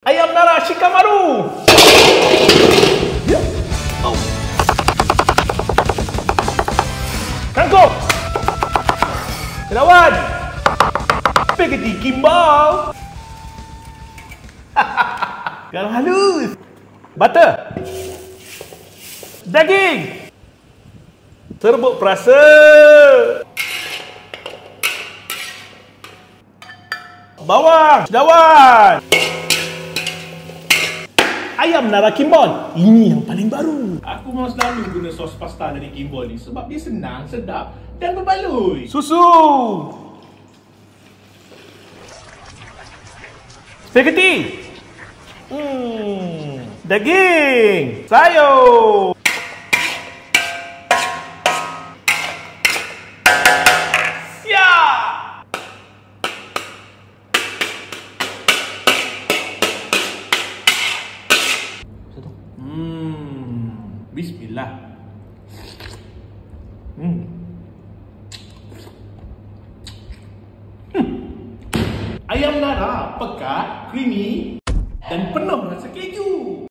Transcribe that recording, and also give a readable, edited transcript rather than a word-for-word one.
Ayam nara Shikamaru. Oh. Kangkung. Lawan. Spaghetti gimbal. Garam halus. Butter. Daging. Serbuk perasa. Bawang, daun. Ayam nara Kimball. Ini yang paling baru. Aku memang selalu guna sos pasta dari Kimball ni sebab dia senang, sedap dan berbaloi. Susu. Spaghetti. Daging. Sayur. Bismillah. Ayam nara pekat, creamy dan penuh rasa keju.